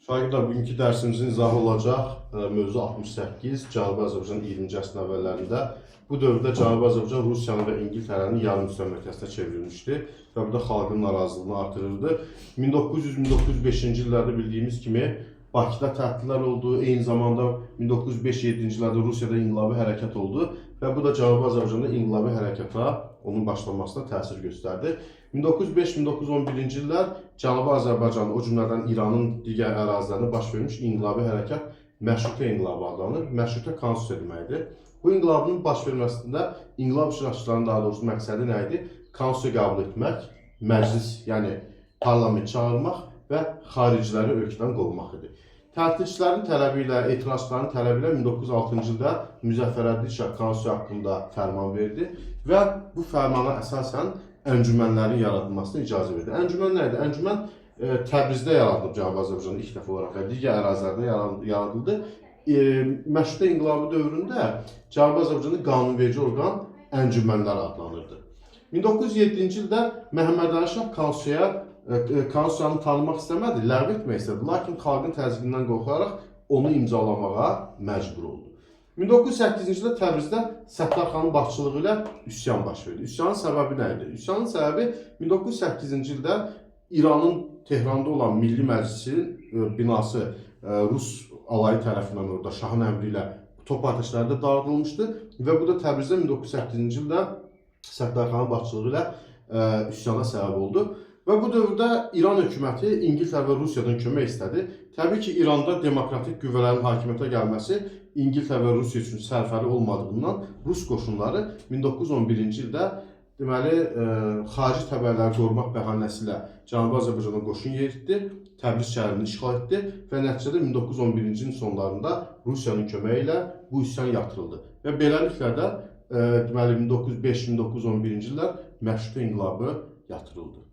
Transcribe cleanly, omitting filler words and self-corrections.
Şagirdlər, bugünkü dərsimizin izahı olacaq. Mövzu 68, Cənubi Azərbaycan 20-ci əsrin əvvəllərində. Bu dövrdə Cənubi Azərbaycan Rusiyanın və İngiltərənin yarım müstəmləkəsinə çevrilmişdi və burada xalqın narazılığını artırırdı. 1900-1905-ci illərdə bildiyimiz kimi Bakıda tətillər oldu, eyni zamanda 1905-7-ci illərdə Rusiyada inqilabi hərəkət oldu və bu da Cənubi Azərbaycanda inqilabi hərəkata, onun başlanmasına təsir göstərdi. 1905-1911-ci illər Cənubi Azərbaycan, o cümlədən İranın digər ərazilərində baş vermiş inqilabi hərəkət Məşrutə inqilabı adlanır. Məşrutə konstitusiya deməkdir. Bu inqilabın baş verməsində inqilab iştirakçılarının daha doğrusu məqsədi nə idi? Konstitusiya qəbul etmək, məclis, yəni parlament çağırmaq və xariciləri ölkədən qovmaq idi. Tətilçilərin tələbi ilə, etirazçıların tələbi ilə 1906-cı ildə Müzəffərəddin Şah konstitusiya haqqında fərman verdi və bu fərmana əsasən əncümənlərin yaradılmasına icazə verdi. Əncümən nə idi? Əncümən Təbrizdə yaradılıb Cənubi Azərbaycanda ilk dəfə olaraq və digər ərazilərdə yaradıldı. Məşrutə inqilabı dövründə Cənubi Azərbaycanda qanunverici orqan əncümənlər adlanırdı. 1907-ci ildə Məhəmməd Əli Şah konstitusiyanı tanımaq istəmədi, ləğv etmək istədi, lakin xalqın təzyiqindən qorxaraq onu imzalamağa məcbur oldu. 1908-ci ildə Təbrizdə Səttarxanın başçılığı ilə üsyan baş verdi. Üsyanın səbəbi nə idi? Üsyanın səbəbi 1908-ci ildə İranın Tehranda olan Milli Məclisin binası Rus alayı tərəfindən orada şahın əmri ilə top atəşlərdə dağıdılmışdı və bu da Təbrizdə 1908-ci ildə Səttarxanın başçılığı ilə üsyana səbəb oldu. Və bu dövrdə İran hökuməti İngiltərə və Rusiyadan kömək istədi. Təbii ki, İranda demokratik qüvvələrin hakimiyyətə gəlməsi İngiltərə və Rusiya üçün sərfəli olmadığından Rus qoşunları 1911-ci ildə deməli, xarici təbəələri qorumaq bəhanəsi ilə Cənubi Azərbaycana qoşun yeritdi, Təbriz şəhərini işğal etdi və nəticədə 1911-ci ilin sonlarında Rusiyanın köməyi ilə bu üsyan yatırıldı. Və beləliklə də deməli, 1905-1911-ci illər Məşrutə inqilabı yatırıldı.